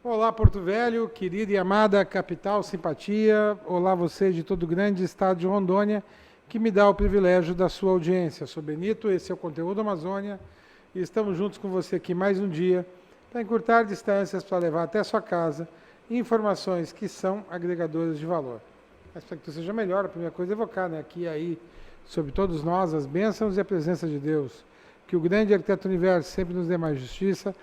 Olá, Porto Velho, querida e amada capital, simpatia. Olá, você de todo o grande estado de Rondônia, que me dá o privilégio da sua audiência. Sou Benito, esse é o Conteúdo Amazônia e estamos juntos com você aqui mais um dia para encurtar distâncias, para levar até a sua casa informações que são agregadoras de valor. Mas para que tu seja melhor, a primeira coisa é evocar, né, aqui e aí, sobre todos nós, as bênçãos e a presença de Deus. Que o grande arquiteto do universo sempre nos dê mais justiça,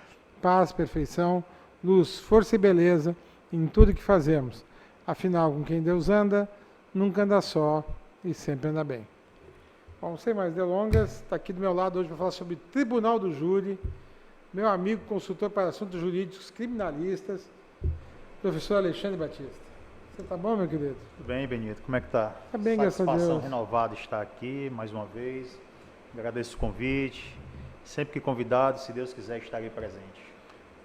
paz, perfeição, luz, força e beleza em tudo que fazemos. Afinal, com quem Deus anda, nunca anda só e sempre anda bem. Bom, sem mais delongas, está aqui do meu lado hoje para falar sobre Tribunal do Júri, meu amigo consultor para assuntos jurídicos criminalistas, professor Alexandre Batista. Você está bom, meu querido? Tudo bem, Benito. Como é que está? Está bem, graças a Deus. Satisfação renovada estar aqui mais uma vez. Agradeço o convite. Sempre que convidado, se Deus quiser, estarei presente.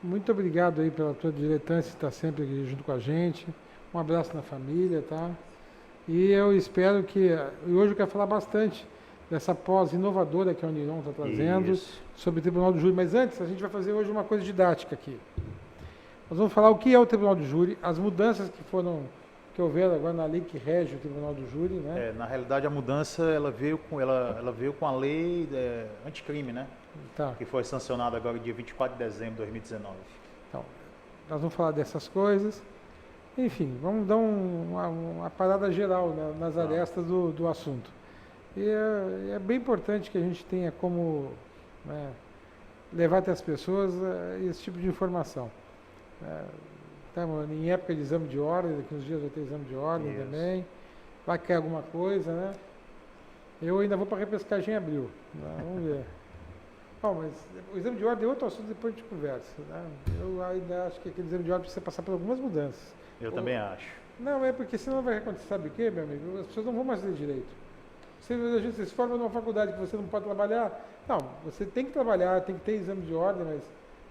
Muito obrigado aí pela tua diletância, estar sempre aqui junto com a gente. Um abraço na família, tá? E eu espero que... E hoje eu quero falar bastante dessa pós inovadora que a Uniron está trazendo sobre o Tribunal do Júri. Mas antes, a gente vai fazer hoje uma coisa didática aqui. Nós vamos falar o que é o Tribunal do Júri, as mudanças que houveram agora na lei que rege o Tribunal do Júri, né? Na realidade, a mudança ela veio com a lei anticrime, né? Tá. Que foi sancionada agora dia 24 de dezembro de 2019. Então, nós vamos falar dessas coisas. Enfim, vamos dar uma parada geral, né, nas arestas do assunto. E é bem importante que a gente tenha como, né, levar até as pessoas esse tipo de informação. Estamos em época de exame de ordem, daqui uns dias vai ter exame de ordem também. Vai cair alguma coisa, né? Eu ainda vou para a repescagem em abril. Né? Vamos ver. Bom, mas o exame de ordem é outro assunto, depois a gente conversa. Né? Eu ainda acho que aquele exame de ordem precisa passar por algumas mudanças. Eu também acho. Não, é porque senão vai acontecer, sabe o quê, meu amigo? As pessoas não vão mais ter direito. Você se forma numa faculdade que você não pode trabalhar. Não, você tem que trabalhar, tem que ter exame de ordem, mas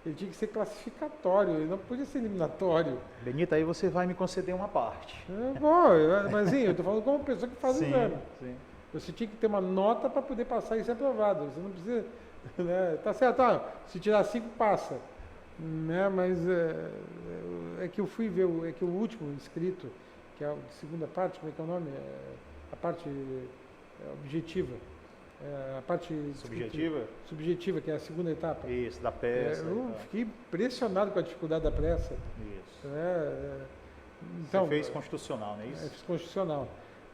ele tinha que ser classificatório, ele não podia ser eliminatório. Benito, aí você vai me conceder uma parte. Bom, mas sim, eu estou falando como pessoa que faz o exame. Sim. Você tinha que ter uma nota para poder passar e ser aprovado. Você não precisa... Né? Tá certo, se tirar 5 passa, né? Mas é que eu fui ver, é que o último inscrito, que é a segunda parte, como é que é o nome? A parte objetiva, a parte subjetiva, que é a segunda etapa. Isso, da peça. Eu fiquei impressionado com a dificuldade da peça. Isso. Então, você fez constitucional, não é isso? Fiz constitucional.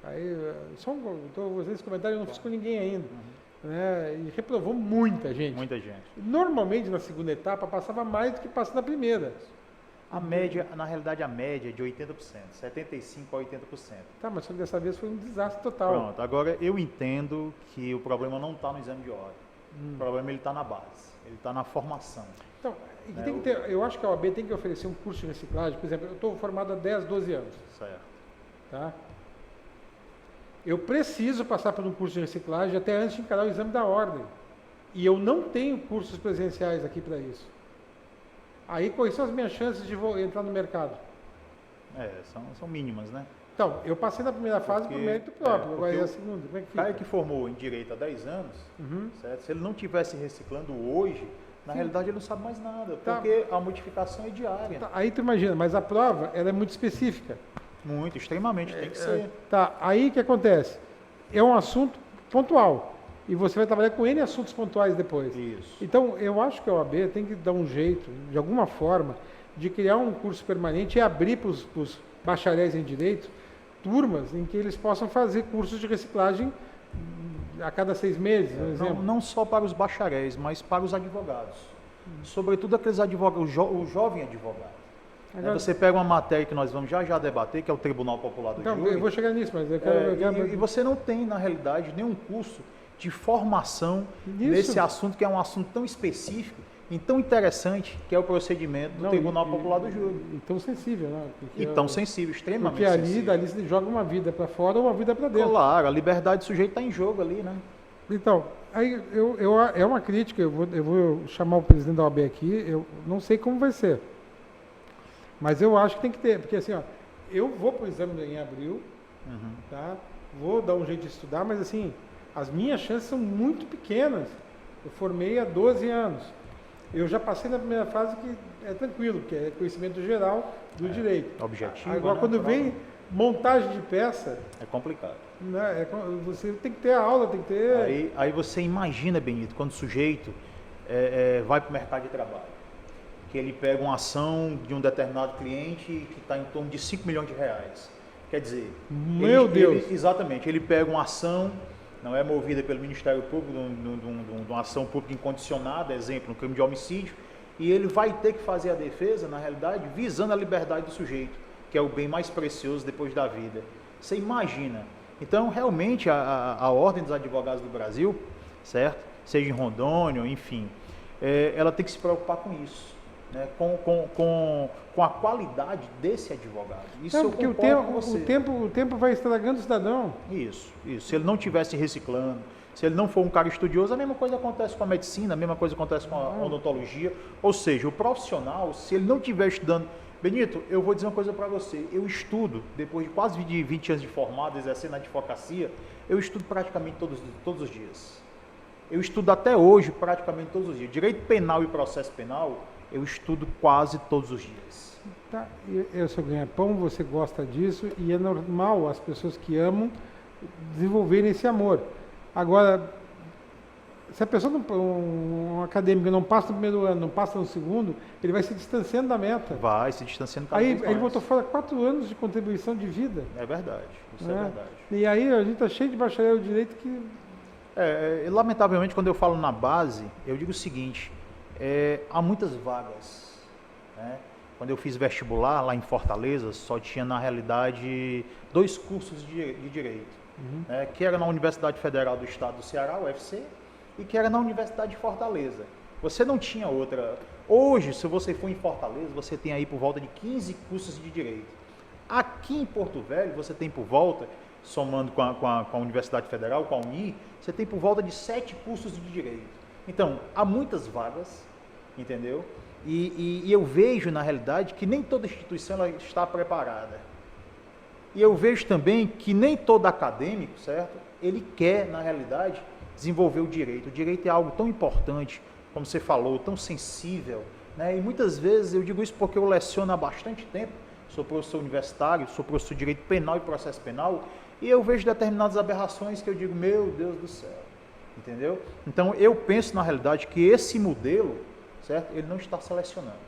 Aí, estou fazendo esse comentário, eu não fiz com ninguém ainda. Né, e reprovou muita gente. Muita gente. Normalmente na segunda etapa passava mais do que passa na primeira. A média, na realidade a média é de 80%, 75% a 80%. Tá, mas só que dessa vez foi um desastre total. Pronto, agora eu entendo que o problema não está no exame de ordem. O problema está na base, ele está na formação. Então, tem que ter, eu acho que a OAB tem que oferecer um curso de reciclagem. Por exemplo, eu estou formado há 10, 12 anos. Certo. Tá? Eu preciso passar por um curso de reciclagem até antes de encarar o exame da ordem. E eu não tenho cursos presenciais aqui para isso. Aí, quais são as minhas chances de entrar no mercado? São mínimas, né? Então, eu passei na primeira fase por mérito próprio, agora é a segunda. Como é que fica? O cara que formou em Direito há 10 anos, certo? Se ele não estivesse reciclando hoje, na realidade ele não sabe mais nada, porque a modificação é diária. Tá, aí tu imagina, mas a prova ela é muito específica. Muito, extremamente, tem que ser. Tá, aí o que acontece? É um assunto pontual. E você vai trabalhar com N assuntos pontuais depois. Isso. Então, eu acho que a OAB tem que dar um jeito, de alguma forma, de criar um curso permanente e abrir para os bacharéis em Direito turmas em que eles possam fazer cursos de reciclagem a cada 6 meses, por exemplo. Não só para os bacharéis, mas para os advogados. Sobretudo aqueles advogados, o jovem advogado. Agora, você pega uma matéria que nós vamos já debater, que é o Tribunal Popular do Júri. Eu vou chegar nisso, mas eu quero... E você não tem, na realidade, nenhum curso de formação nesse assunto, que é um assunto tão específico e tão interessante, que é o procedimento do Tribunal Popular do Júri. E tão sensível, né? E tão sensível, extremamente sensível. Porque dali você joga uma vida para fora ou uma vida para dentro. Claro, a liberdade do sujeito está em jogo ali, né? Então, aí é uma crítica, eu vou chamar o presidente da OAB aqui, eu não sei como vai ser. Mas eu acho que tem que ter, porque assim, eu vou para o exame em abril, tá? Vou dar um jeito de estudar, mas assim, as minhas chances são muito pequenas. Eu formei há 12 anos. Eu já passei na primeira fase que é tranquilo, porque é conhecimento geral do direito. Objetivo. Agora, né? quando vem montagem de peça, É complicado. né, você tem que ter a aula, tem que ter... Aí você imagina, Benito, quando o sujeito vai para o mercado de trabalho, que ele pega uma ação de um determinado cliente que está em torno de 5 milhões de reais. Quer dizer, Meu Deus! Exatamente, ele pega uma ação, não é movida pelo Ministério Público, de uma ação pública incondicionada, exemplo, um crime de homicídio, e ele vai ter que fazer a defesa, na realidade, visando a liberdade do sujeito, que é o bem mais precioso depois da vida. Você imagina. Então, realmente, a Ordem dos Advogados do Brasil, certo? Seja em Rondônia, enfim, ela tem que se preocupar com isso, né? Com a qualidade desse advogado. Isso Não, eu porque concordo com você. o tempo vai estragando o cidadão. Isso. Se ele não estivesse reciclando, se ele não for um cara estudioso, a mesma coisa acontece com a medicina, a mesma coisa acontece com a odontologia. Ou seja, o profissional, se ele não estiver estudando... Benito, eu vou dizer uma coisa para você. Eu estudo, depois de quase 20 anos de formado, exercendo na advocacia, eu estudo praticamente todos os dias. Eu estudo até hoje praticamente todos os dias. Direito penal e processo penal, eu estudo quase todos os dias. Tá, eu sou ganha-pão, você gosta disso, e é normal as pessoas que amam desenvolverem esse amor. Agora, se a pessoa, um acadêmico, não passa no primeiro ano, não passa no segundo, ele vai se distanciando da meta. Vai se distanciando cada Aí vez mais. ele botou fora 4 anos de contribuição de vida. É verdade, isso né? é verdade. E aí a gente está cheio de bacharel de direito que... Lamentavelmente, quando eu falo na base, eu digo o seguinte, há muitas vagas, né? Quando eu fiz vestibular lá em Fortaleza, só tinha na realidade 2 cursos de direito, né? Que era na Universidade Federal do Estado do Ceará, UFC, e que era na Universidade de Fortaleza. Você não tinha outra. Hoje, se você for em Fortaleza, você tem aí por volta de 15 cursos de direito. Aqui em Porto Velho, você tem por volta, somando com a Universidade Federal, com a Uni, você tem por volta de 7 cursos de direito. Então, há muitas vagas, entendeu? E eu vejo, na realidade, que nem toda instituição ela está preparada. E eu vejo também que nem todo acadêmico, certo? Ele quer, na realidade, desenvolver o direito. O direito é algo tão importante, como você falou, tão sensível, né? E muitas vezes, eu digo isso porque eu leciono há bastante tempo, sou professor universitário, sou professor de direito penal e processo penal, e eu vejo determinadas aberrações que eu digo, meu Deus do céu, entendeu? Então, eu penso, na realidade, que esse modelo, certo? Ele não está selecionando.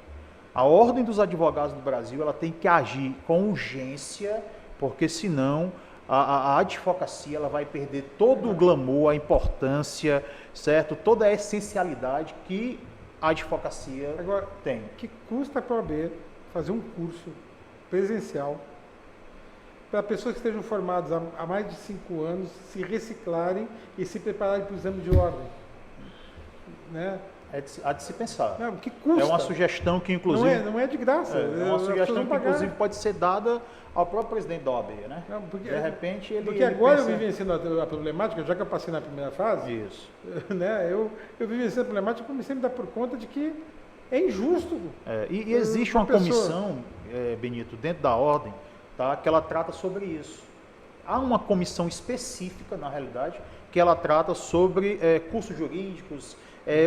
A Ordem dos Advogados do Brasil, ela tem que agir com urgência, porque senão a advocacia ela vai perder todo o glamour, a importância, certo? Toda a essencialidade que a advocacia Agora, tem. que custa para a OAB fazer um curso presencial para pessoas que estejam formadas há mais de 5 anos se reciclarem e se prepararem para o exame de ordem? Né? Há de se pensar. Não, que custa? É uma sugestão que, inclusive... Não é de graça. É uma sugestão que, pagar. inclusive, pode ser dada ao próprio presidente da OAB, né? Não, porque, de repente, ele... Porque agora pensa... eu vivenciando a problemática, já que eu passei na primeira fase, Isso. né, eu vivenciando a problemática, eu comecei a me dar por conta de que é injusto. E existe uma comissão, Benito, dentro da ordem, tá, que ela trata sobre isso. Há uma comissão específica, na realidade, que ela trata sobre cursos jurídicos,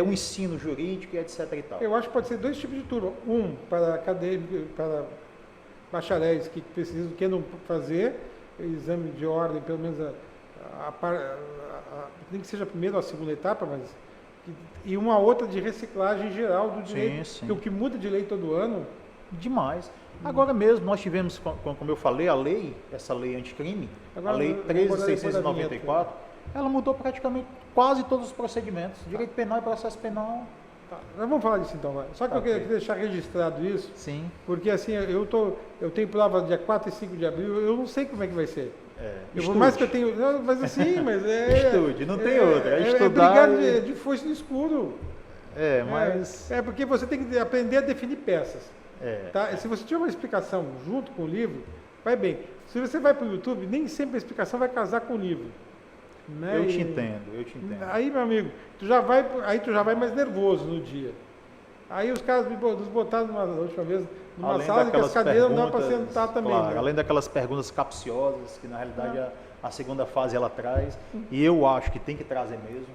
o ensino jurídico e etc. e tal. Eu acho que pode ser 2 tipos de turma. Um para acadêmicos, para bacharéis que precisam, queiram fazer exame de ordem, pelo menos nem que seja a primeira ou a segunda etapa, mas e uma outra de reciclagem geral do direito, sim. que o que muda de lei todo ano. Demais. Agora mesmo nós tivemos, como eu falei, essa lei anticrime, a lei 13.694, ela mudou praticamente quase todos os procedimentos, direito penal e processo penal. Tá, nós vamos falar disso então. Só que eu queria deixar registrado isso, Sim. porque assim, eu tenho prova dia 4 e 5 de abril, eu não sei como é que vai ser. Por mais que eu tenho. Não, mas assim, mas Estude, não tem outra. É estudar. Brigar de foice no escuro. Mas. Porque você tem que aprender a definir peças. Tá? Se você tiver uma explicação junto com o livro, vai bem. Se você vai para o YouTube, nem sempre a explicação vai casar com o livro. Né? Eu te entendo. Aí, meu amigo, tu já vai mais nervoso no dia. Aí os caras nos botaram na última vez numa além sala que as cadeiras não dá para perguntas, sentar também. claro, né? além daquelas perguntas capciosas que na realidade a segunda fase ela traz, e eu acho que tem que trazer mesmo.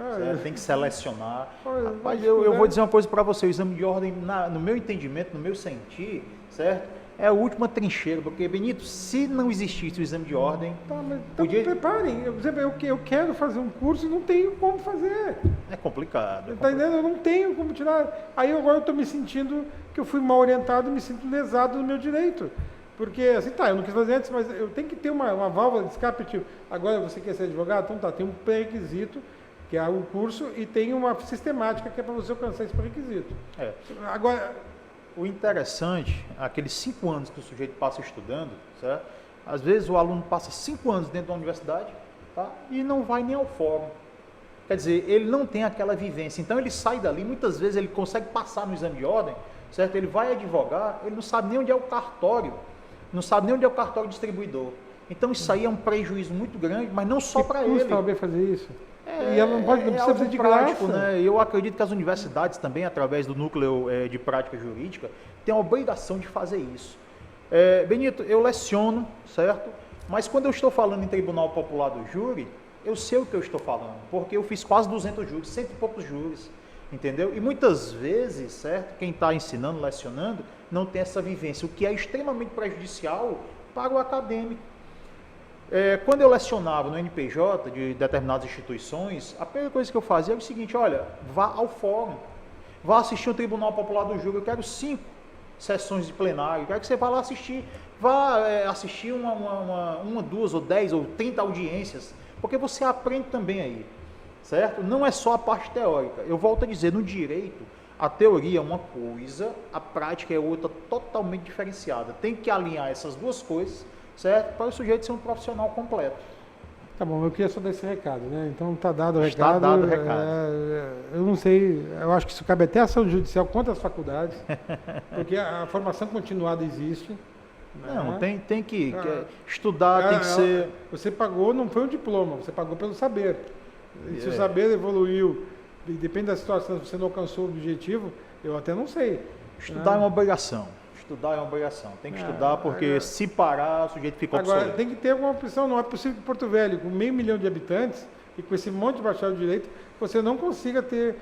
certo? Tem que selecionar. Olha, Rapaz, eu vou dizer uma coisa para você, o exame de ordem, no meu entendimento, no meu sentir, certo? É a última trincheira, porque, Benito, se não existisse o exame de ordem, Tá, mas podia... preparem. Eu quero fazer um curso e não tenho como fazer. É complicado. Tá entendendo? Eu não tenho como tirar. Aí agora eu estou me sentindo que eu fui mal orientado e me sinto lesado no meu direito. Porque, assim, tá, eu não quis fazer antes, mas eu tenho que ter uma válvula de escape. Tipo, agora você quer ser advogado? Então tá, tem um pré-requisito, que é o curso, e tem uma sistemática que é para você alcançar esse pré-requisito. É. Agora, O interessante, aqueles 5 anos que o sujeito passa estudando, certo? Às vezes o aluno passa 5 anos dentro da universidade, tá? E não vai nem ao fórum. Quer dizer, ele não tem aquela vivência. Então ele sai dali, muitas vezes ele consegue passar no exame de ordem, certo? Ele vai advogar, ele não sabe nem onde é o cartório, não sabe nem onde é o cartório distribuidor. Então isso aí é um prejuízo muito grande, mas não só para ele. custa alguém fazer isso? E ela não precisa fazer de prático, graça. né? Eu acredito que as universidades também, através do núcleo de prática jurídica, têm a obrigação de fazer isso. Benito, eu leciono, certo? Mas quando eu estou falando em Tribunal Popular do Júri, eu sei o que eu estou falando, porque eu fiz quase 200 júris, 100 e poucos júris, entendeu? E muitas vezes, certo? Quem está ensinando, lecionando, não tem essa vivência, o que é extremamente prejudicial para o acadêmico. Quando eu lecionava no NPJ de determinadas instituições, a primeira coisa que eu fazia era o seguinte: olha, vá ao fórum, vá assistir o Tribunal Popular do Júri, eu quero 5 sessões de plenário, eu quero que você vá lá assistir, vá assistir uma, 2 ou 10 ou 30 audiências, porque você aprende também aí, certo? Não é só a parte teórica. Eu volto a dizer, no direito, a teoria é uma coisa, a prática é outra totalmente diferenciada. Tem que alinhar essas duas coisas, certo? Para o sujeito ser um profissional completo. Tá bom, eu queria só dar esse recado, né? Então tá dado o Está recado. dado o recado. Eu não sei, eu acho que isso cabe até ação judicial contra as faculdades, porque a formação continuada existe. Não, né? tem que estudar, tem que ser... Você pagou, não foi um diploma, você pagou pelo saber. E se o saber evoluiu, e depende da situação, se você não alcançou o objetivo, eu até não sei. Estudar é uma obrigação. Estudar é uma obrigação. Tem que estudar, porque se parar, o sujeito fica obsoleto. Agora, tem que ter alguma opção. Não é possível que Porto Velho, com 500 mil de habitantes, e com esse monte de bacharel de direito, você não consiga ter...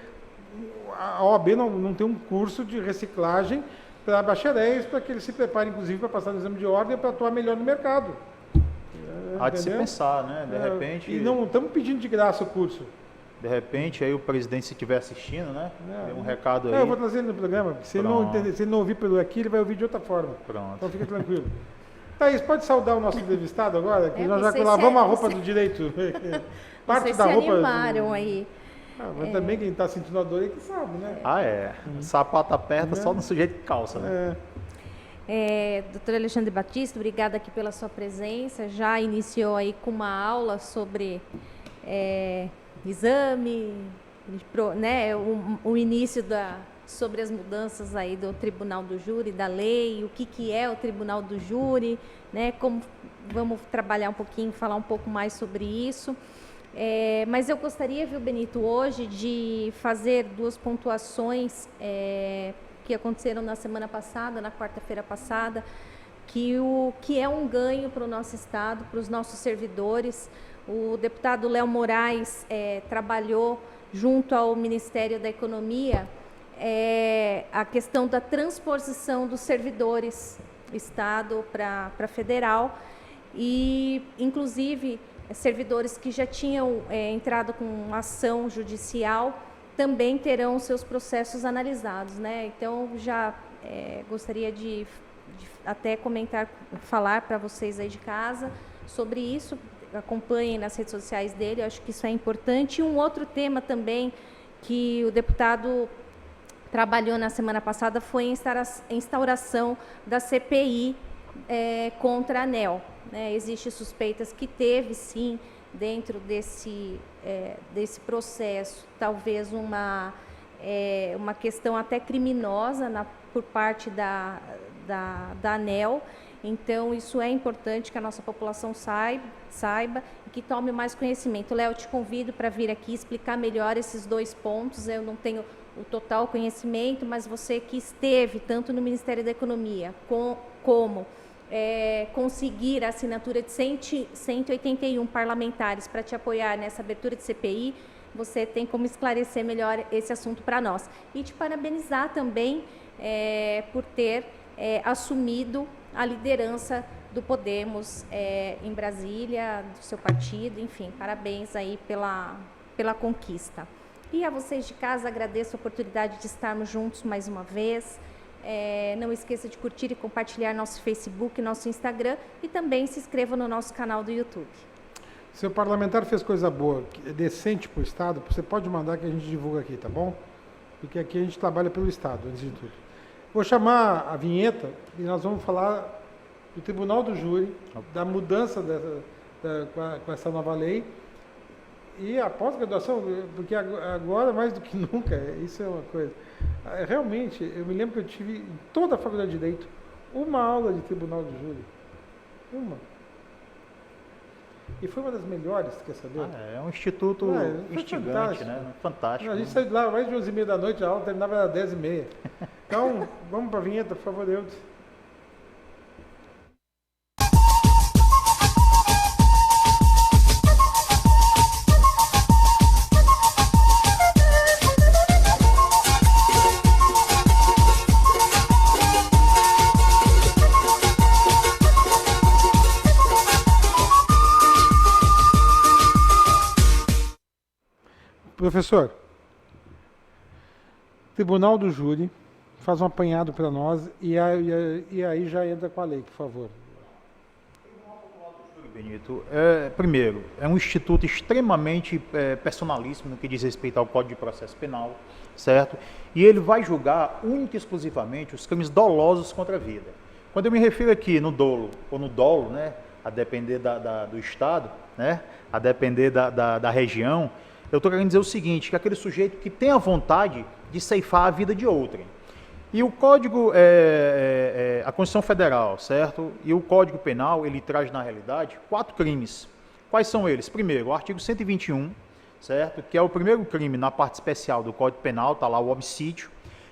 A OAB não tem um curso de reciclagem para bacharéis, para que eles se preparem, inclusive, para passar no exame de ordem e para atuar melhor no mercado. Há de se pensar, né? De repente... E não estamos pedindo de graça o curso. De repente, aí o presidente, se estiver assistindo, né? Dê um recado aí. Eu vou trazer ele no programa, porque se ele não entender, se ele não ouvir pelo aqui, ele vai ouvir de outra forma. Pronto. Então fica tranquilo. Thaís, pode saudar o nosso entrevistado agora? Que nós já vocês lavamos a se- roupa você- do direito. Parte Vocês da se roupa. animaram aí. Mas também quem está sentindo a dor é que sabe, né? Ah, é. O sapato aperta só no sujeito que calça, né? Doutor Alexandre Batista, obrigada aqui pela sua presença. Já iniciou aí com uma aula sobre exame, né, o início sobre as mudanças aí do Tribunal do Júri, da lei, o que é o Tribunal do Júri, né, vamos trabalhar um pouquinho, falar um pouco mais sobre isso. Mas eu gostaria, viu, Benito, hoje de fazer 2 pontuações que aconteceram na semana passada, na quarta-feira passada, que é um ganho para o nosso Estado, para os nossos servidores. O deputado Léo Moraes trabalhou junto ao Ministério da Economia a questão da transposição dos servidores Estado para federal e, inclusive, servidores que já tinham entrado com ação judicial também terão seus processos analisados, né? Então, já gostaria de até falar para vocês aí de casa sobre isso. Acompanhem nas redes sociais dele, eu acho que isso é importante. E um outro tema também que o deputado trabalhou na semana passada foi a instauração da CPI contra a ANEEL. Né? Existem suspeitas que teve, sim, dentro desse processo, talvez uma questão até criminosa por parte da ANEEL. Então, isso é importante que a nossa população saiba e que tome mais conhecimento. Léo, te convido para vir aqui explicar melhor esses 2 pontos. Eu não tenho o total conhecimento, mas você que esteve tanto no Ministério da Economia como conseguir a assinatura de 181 parlamentares para te apoiar nessa abertura de CPI, você tem como esclarecer melhor esse assunto para nós. E te parabenizar também por ter assumido a liderança do Podemos em Brasília, do seu partido, enfim, parabéns aí pela conquista. E a vocês de casa, agradeço a oportunidade de estarmos juntos mais uma vez. Não esqueça de curtir e compartilhar nosso Facebook, nosso Instagram e também se inscreva no nosso canal do YouTube. Se o parlamentar fez coisa boa, decente para o Estado, você pode mandar que a gente divulga aqui, tá bom? Porque aqui a gente trabalha pelo Estado, antes de tudo. Vou chamar a vinheta e nós vamos falar do Tribunal do Júri, da mudança com essa nova lei e a pós-graduação, porque agora, mais do que nunca, isso é uma coisa. Realmente, eu me lembro que eu tive em toda a faculdade de Direito uma aula de Tribunal do Júri. Uma. E foi uma das melhores, quer saber? É um instituto instigante, fantástico. Né? Fantástico. A gente saiu de lá mais de 11h30 da noite, a aula terminava às 10h30. Então, vamos para a vinheta, por favor, Eudes. Professor, Tribunal do Júri faz um apanhado para nós e aí já entra com a lei, por favor. Benito, primeiro, é um instituto extremamente personalíssimo no que diz respeito ao Código de Processo Penal, certo? E ele vai julgar única e exclusivamente os crimes dolosos contra a vida. Quando eu me refiro aqui no dolo ou no dolo, né, a depender do estado, né, a depender da região, eu estou querendo dizer o seguinte, que aquele sujeito que tem a vontade de ceifar a vida de outrem. E o Código, a Constituição Federal, certo? E o Código Penal, ele traz, na realidade, 4 crimes. Quais são eles? Primeiro, o artigo 121, certo? Que é o primeiro crime na parte especial do Código Penal, está lá o homicídio.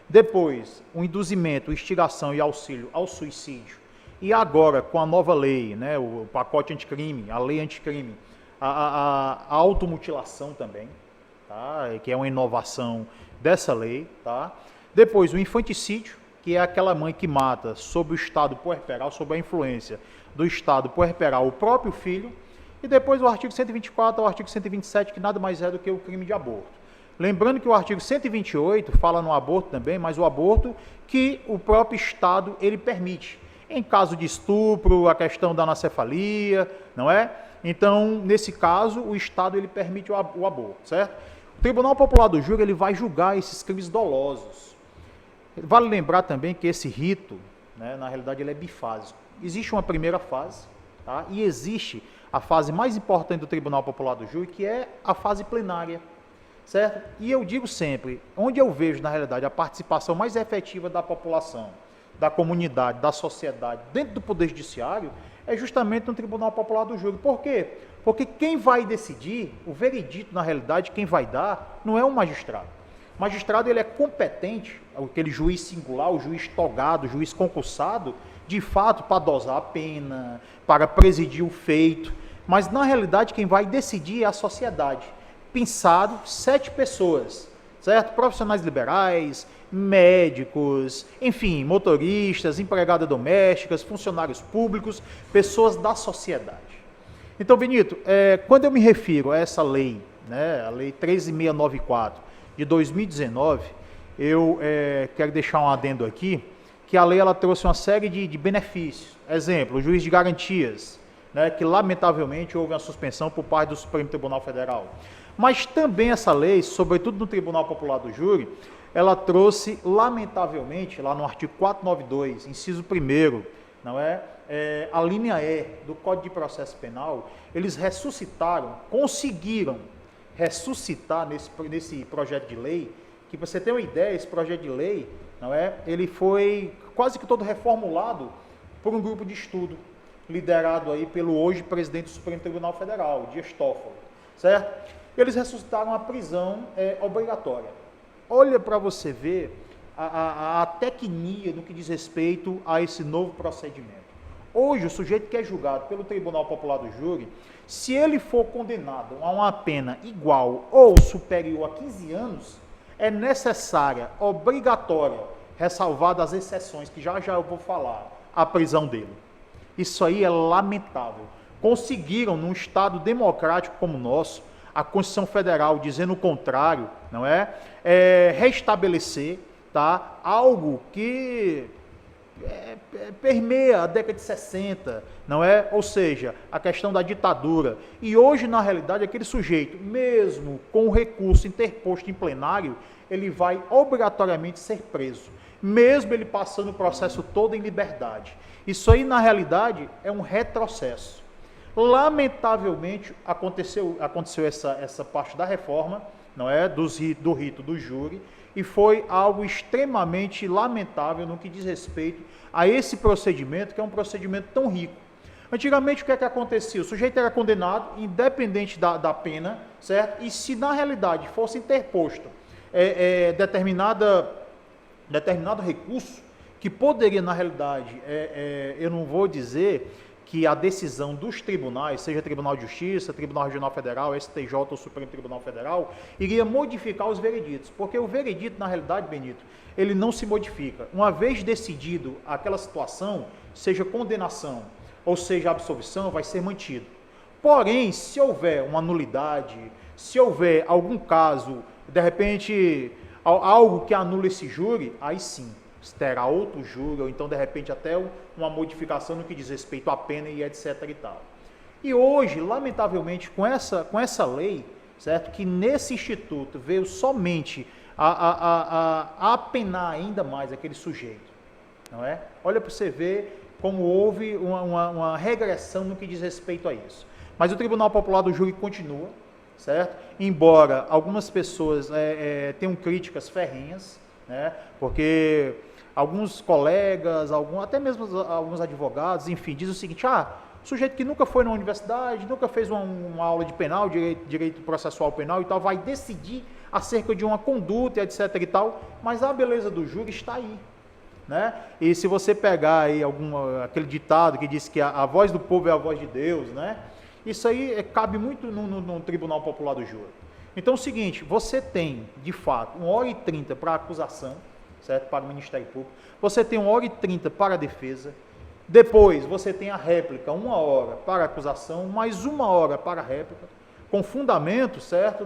Depois, o induzimento, instigação e auxílio ao suicídio. E agora, com a nova lei, né, o pacote anticrime, a lei anticrime, a automutilação também, tá? Que é uma inovação dessa lei, tá? Depois o infanticídio, que é aquela mãe que mata sob o estado puerperal, sob a influência do estado puerperal o próprio filho, e depois o artigo 124 ao artigo 127, que nada mais é do que o crime de aborto. Lembrando que o artigo 128 fala no aborto também, mas o aborto que o próprio estado ele permite. Em caso de estupro, a questão da anencefalia, não é? Então, nesse caso, o Estado ele permite o aborto, certo? O Tribunal Popular do Júri ele vai julgar esses crimes dolosos. Vale lembrar também que esse rito, né, na realidade, ele é bifásico. Existe uma primeira fase, tá? E existe a fase mais importante do Tribunal Popular do Júri, que é a fase plenária, certo? E eu digo sempre, onde eu vejo, na realidade, a participação mais efetiva da população, da comunidade, da sociedade, dentro do Poder Judiciário, é justamente no Tribunal Popular do Júri. Por quê? Porque quem vai decidir, o veredito, na realidade, quem vai dar, não é um magistrado. O magistrado ele é competente, aquele juiz singular, o juiz togado, o juiz concursado, de fato, para dosar a pena, para presidir o feito, mas, na realidade, quem vai decidir é a sociedade. Pensado 7 pessoas, certo? Profissionais liberais, médicos, enfim, motoristas, empregadas domésticas, funcionários públicos, pessoas da sociedade. Então, Benito, quando eu me refiro a essa lei, né, a Lei 13.694 de 2019, eu quero deixar um adendo aqui, que a lei ela trouxe uma série de benefícios. Exemplo, o juiz de garantias, né, que lamentavelmente houve uma suspensão por parte do Supremo Tribunal Federal. Mas também essa lei, sobretudo no Tribunal Popular do Júri, ela trouxe, lamentavelmente, lá no artigo 492, inciso 1º, não é? A linha E do Código de Processo Penal, eles ressuscitaram, conseguiram ressuscitar nesse projeto de lei, que para você ter uma ideia, esse projeto de lei, não é? Ele foi quase que todo reformulado por um grupo de estudo, liderado aí pelo hoje presidente do Supremo Tribunal Federal, Dias Toffoli, certo? Eles ressuscitaram a prisão obrigatória. Olha para você ver a tecnia no que diz respeito a esse novo procedimento. Hoje, o sujeito que é julgado pelo Tribunal Popular do Júri, se ele for condenado a uma pena igual ou superior a 15 anos, é necessária, obrigatória, ressalvadas as exceções, que já eu vou falar, a prisão dele. Isso aí é lamentável. Conseguiram, num Estado democrático como o nosso, a Constituição Federal dizendo o contrário, não é? Restabelecer, tá? Algo que permeia a década de 60, não é? Ou seja, a questão da ditadura. E hoje, na realidade, aquele sujeito, mesmo com o recurso interposto em plenário, ele vai obrigatoriamente ser preso, mesmo ele passando o processo todo em liberdade. Isso aí, na realidade, é um retrocesso. Lamentavelmente, aconteceu essa parte da reforma, não é? Do rito do júri, e foi algo extremamente lamentável no que diz respeito a esse procedimento, que é um procedimento tão rico. Antigamente, o que é que acontecia? O sujeito era condenado, independente da pena, certo? E se, na realidade, fosse interposto determinado recurso, que poderia, na realidade, eu não vou dizer que a decisão dos tribunais, seja Tribunal de Justiça, Tribunal Regional Federal, STJ ou Supremo Tribunal Federal, iria modificar os vereditos, porque o veredito, na realidade, Benito, ele não se modifica. Uma vez decidido aquela situação, seja condenação ou seja absolvição, vai ser mantido. Porém, se houver uma nulidade, se houver algum caso, de repente, algo que anula esse júri, aí sim, terá outro júri, ou então, de repente, até uma modificação no que diz respeito à pena e etc. e tal. E hoje, lamentavelmente, com essa lei, certo, que nesse instituto veio somente a apenar ainda mais aquele sujeito, não é? Olha para você ver como houve uma regressão no que diz respeito a isso. Mas o Tribunal Popular do Júri continua, certo? Embora algumas pessoas tenham críticas ferrenhas, né? Porque alguns colegas, até mesmo alguns advogados, enfim, dizem o seguinte: sujeito que nunca foi na universidade, nunca fez uma aula de penal, direito processual penal e tal, vai decidir acerca de uma conduta, etc. e tal, mas a beleza do júri está aí, né? E se você pegar aí aquele ditado que diz que a voz do povo é a voz de Deus, né? Isso aí cabe muito no Tribunal Popular do Júri. Então é o seguinte, você tem, de fato, 1h30 para a acusação, certo? Para o Ministério Público, você tem 1h30 para a defesa, depois você tem a réplica, 1 hora para a acusação, mais 1 hora para a réplica, com fundamento, certo?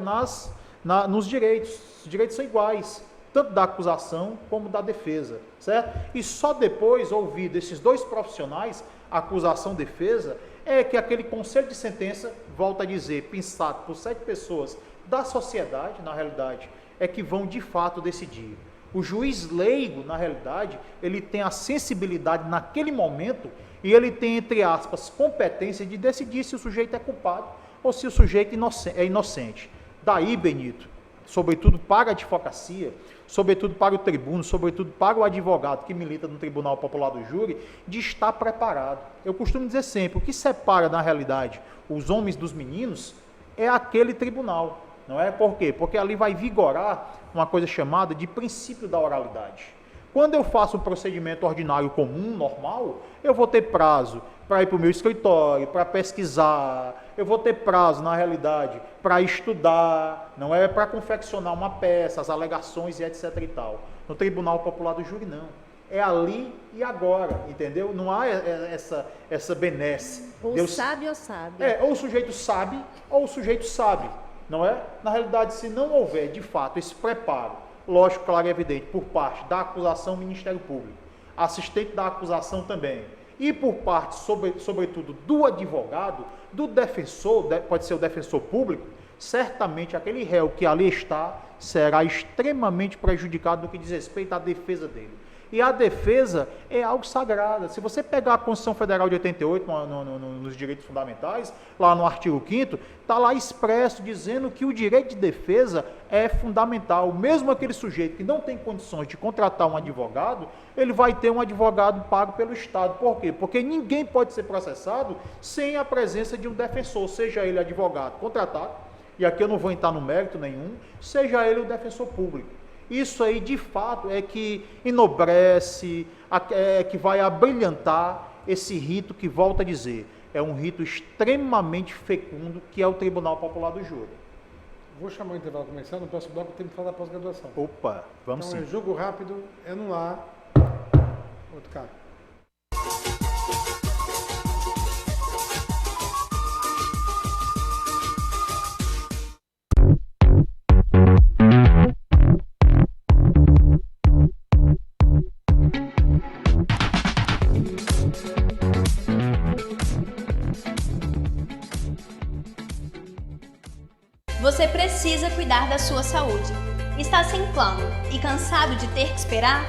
Nos direitos. Os direitos são iguais, tanto da acusação como da defesa, certo? E só depois, ouvido esses dois profissionais, acusação e defesa, é que aquele conselho de sentença, volta a dizer, pensado por 7 pessoas da sociedade, na realidade, é que vão de fato decidir. O juiz leigo, na realidade, ele tem a sensibilidade naquele momento e ele tem, entre aspas, competência de decidir se o sujeito é culpado ou se o sujeito é inocente. Daí, Benito, sobretudo para a advocacia, sobretudo para o tribuno, sobretudo para o advogado que milita no Tribunal Popular do Júri, de estar preparado. Eu costumo dizer sempre, o que separa, na realidade, os homens dos meninos é aquele tribunal, não é? Por quê? Porque ali vai vigorar uma coisa chamada de princípio da oralidade. Quando eu faço um procedimento ordinário comum, normal, eu vou ter prazo para ir para o meu escritório, para pesquisar, eu vou ter prazo, na realidade, para estudar, não é? Para confeccionar uma peça, as alegações e etc. e tal. No Tribunal Popular do Júri, não. É ali e agora, entendeu? Não há essa benesse. Ou sabe ou sabe. Ou o sujeito sabe, ou o sujeito sabe, não é? Na realidade, se não houver, de fato, esse preparo, lógico, claro e evidente, por parte da acusação, Ministério Público, assistente da acusação também, e por parte, sobretudo, do advogado, do defensor, pode ser o defensor público, certamente aquele réu que ali está será extremamente prejudicado no que diz respeito à defesa dele. E a defesa é algo sagrado. Se você pegar a Constituição Federal de 88, nos direitos fundamentais, lá no artigo 5º, está lá expresso dizendo que o direito de defesa é fundamental. Mesmo aquele sujeito que não tem condições de contratar um advogado, ele vai ter um advogado pago pelo Estado. Por quê? Porque ninguém pode ser processado sem a presença de um defensor, seja ele advogado contratado, e aqui eu não vou entrar no mérito nenhum, seja ele o defensor público. Isso aí, de fato, é que enobrece, é que vai abrilhantar esse rito que, volta a dizer, é um rito extremamente fecundo, que é o Tribunal Popular do Júri. Vou chamar o intervalo comercial, no próximo bloco eu tenho que falar da pós-graduação. Opa, vamos então, sim. É jogo rápido, é no ar. Outro cara. Você precisa cuidar da sua saúde. Está sem plano e cansado de ter que esperar?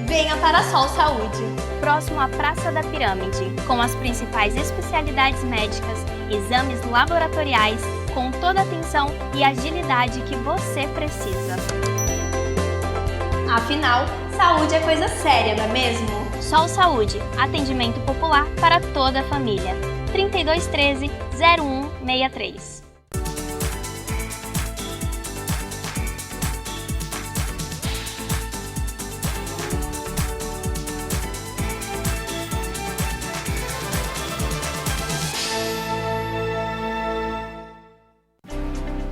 Venha para a Sol Saúde, próximo à Praça da Pirâmide, com as principais especialidades médicas, exames laboratoriais, com toda a atenção e agilidade que você precisa. Afinal, saúde é coisa séria, não é mesmo? Sol Saúde, atendimento popular para toda a família. 3213-0163.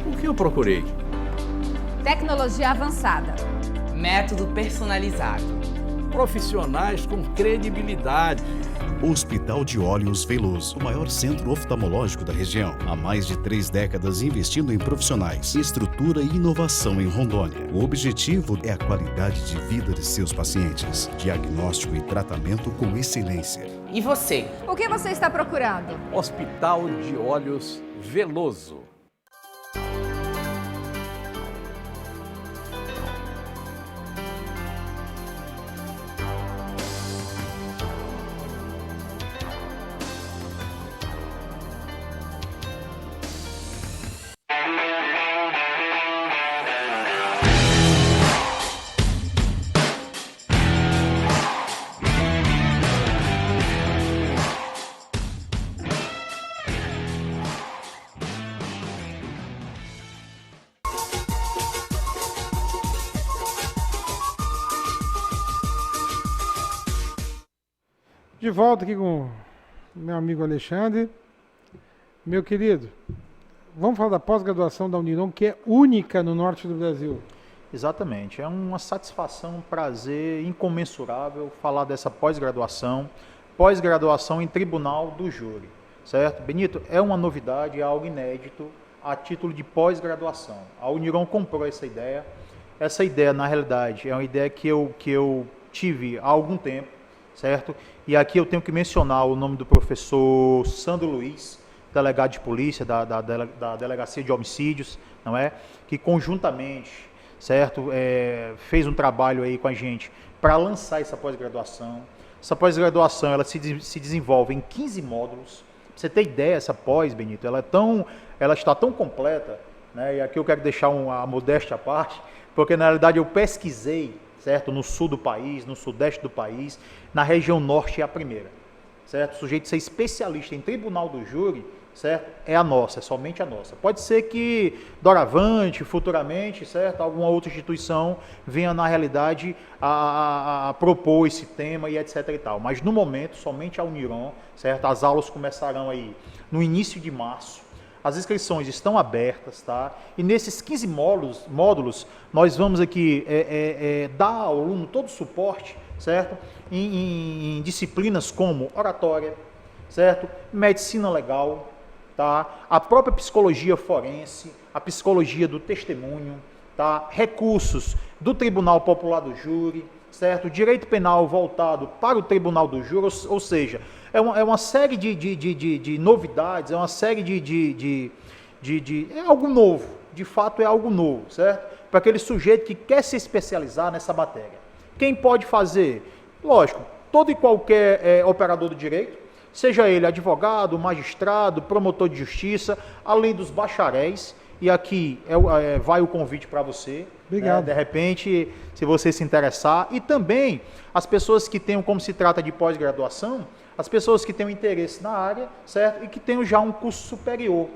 O que eu procurei? Tecnologia avançada. Método personalizado. Profissionais com credibilidade. Hospital de Olhos Veloso, o maior centro oftalmológico da região. Há mais de 3 décadas investindo em profissionais, estrutura e inovação em Rondônia. O objetivo é a qualidade de vida de seus pacientes. Diagnóstico e tratamento com excelência. E você? O que você está procurando? Hospital de Olhos Veloso. De volta aqui com meu amigo Alexandre. Meu querido, vamos falar da pós-graduação da Uniron, que é única no norte do Brasil. Exatamente, é uma satisfação, um prazer incomensurável falar dessa pós-graduação em Tribunal do Júri, certo? Benito, é uma novidade, é algo inédito a título de pós-graduação. A Uniron comprou essa ideia, na realidade, é uma ideia que eu tive há algum tempo, certo? E aqui eu tenho que mencionar o nome do professor Sandro Luiz, delegado de polícia da Delegacia de Homicídios, não é? Que conjuntamente, certo, fez um trabalho aí com a gente para lançar essa pós-graduação. Essa pós-graduação ela se desenvolve em 15 módulos. Pra você ter ideia, essa pós, Benito, ela está tão completa, né? E aqui eu quero deixar a modéstia à parte, porque na realidade eu pesquisei, certo, no sul do país, no sudeste do país, na região norte é a primeira, certo? O sujeito ser especialista em Tribunal do Júri, certo? É a nossa, é somente a nossa. Pode ser que doravante, futuramente, certo? Alguma outra instituição venha na realidade a propor esse tema e etc e tal. Mas no momento, somente a Uniron, certo? As aulas começarão aí no início de março. As inscrições estão abertas, tá? E nesses 15 módulos nós vamos aqui dar ao aluno todo o suporte, certo? Em disciplinas como oratória, certo? Medicina legal, tá? A própria psicologia forense, a psicologia do testemunho, tá? Recursos do Tribunal Popular do Júri, certo? Direito penal voltado para o Tribunal do Júri, ou seja, é uma série de novidades, é uma série é algo novo, de fato é algo novo, certo? Para aquele sujeito que quer se especializar nessa matéria. Quem pode fazer? Lógico, todo e qualquer operador do direito, seja ele advogado, magistrado, promotor de justiça, além dos bacharéis, e aqui vai o convite para você. Obrigado. De repente, se você se interessar, e também as pessoas que tenham, como se trata de pós-graduação, as pessoas que tenham interesse na área, certo? E que tenham já um curso superior.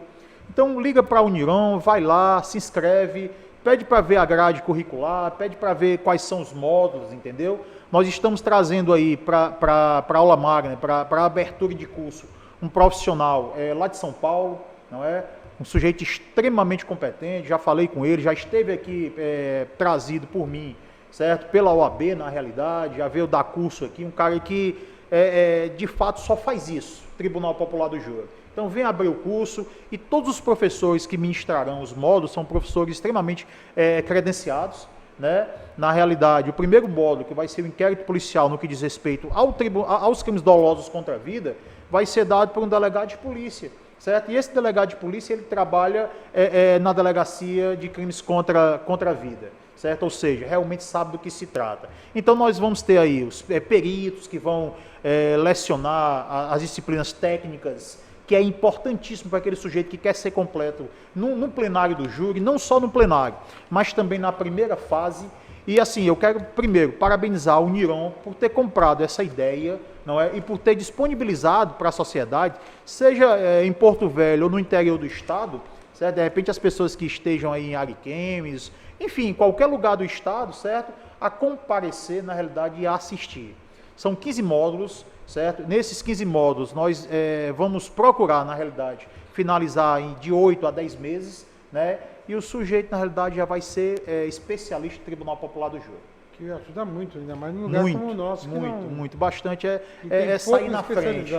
Então, liga para a Uniron, vai lá, se inscreve, pede para ver a grade curricular, pede para ver quais são os módulos, entendeu? nós estamos trazendo aí para a aula magna, para a abertura de curso, um profissional lá de São Paulo, não é? Um sujeito extremamente competente, já falei com ele, já esteve aqui trazido por mim, certo? Pela OAB, na realidade, já veio dar curso aqui, um cara que de fato só faz isso, Tribunal Popular do Júri. Então vem abrir o curso e todos os professores que ministrarão os módulos são professores extremamente credenciados, né? Na realidade, o primeiro módulo, que vai ser o inquérito policial no que diz respeito aos crimes dolosos contra a vida, vai ser dado por um delegado de polícia, certo? E esse delegado de polícia, ele trabalha na delegacia de crimes contra a vida, certo? Ou seja, realmente sabe do que se trata. Então nós vamos ter aí os peritos que vão lecionar as disciplinas técnicas, que é importantíssimo para aquele sujeito que quer ser completo no plenário do júri, não só no plenário, mas também na primeira fase. E assim, eu quero primeiro parabenizar o Uniron por ter comprado essa ideia, não é? E por ter disponibilizado para a sociedade, seja em Porto Velho ou no interior do estado, certo? De repente as pessoas que estejam aí em Ariquemes, enfim, em qualquer lugar do estado, certo? A comparecer, na realidade, e a assistir. São 15 módulos, certo? Nesses 15 módulos, nós vamos procurar, na realidade, finalizar de 8 a 10 meses, né? E o sujeito, na realidade, já vai ser especialista do Tribunal Popular do Júri. Que ajuda muito, ainda mais num lugar como o nosso. Muito. Bastante sair na frente.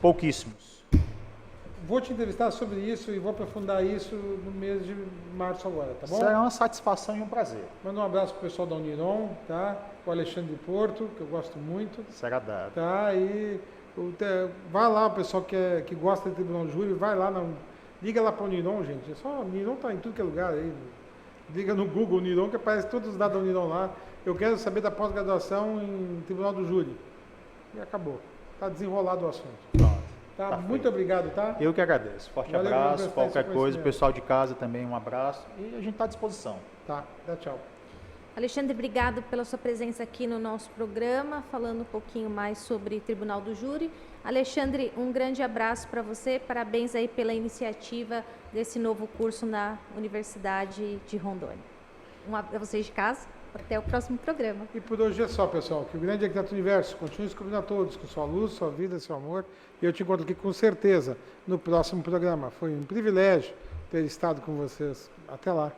Pouquíssimos. Vou te entrevistar sobre isso e vou aprofundar isso no mês de março agora, tá bom? Será uma satisfação e um prazer. Manda um abraço pro pessoal da Uniron, tá? O Alexandre Porto, que eu gosto muito. Será dado. Tá? E vai lá, o pessoal que gosta de Tribunal de Júri, vai lá, liga lá para o Uniron, gente. A Uniron tá em tudo que é lugar aí. Liga no Google Uniron, que aparece todos os dados da Uniron lá. Eu quero saber da pós-graduação em Tribunal do Júri. E acabou. Tá desenrolado o assunto. Pronto. Tá, muito obrigado, tá? Eu que agradeço. Forte abraço, qualquer coisa, o pessoal de casa também, um abraço. E a gente está à disposição. Tá, dá tchau. Alexandre, obrigado pela sua presença aqui no nosso programa, falando um pouquinho mais sobre Tribunal do Júri. Alexandre, um grande abraço para você, parabéns aí pela iniciativa desse novo curso na Universidade de Rondônia. Um abraço a vocês de casa, até o próximo programa. E por hoje é só, pessoal, que o grande arquiteto do universo continue descobrindo a todos com sua luz, sua vida, seu amor. E eu te encontro aqui com certeza no próximo programa. Foi um privilégio ter estado com vocês. Até lá.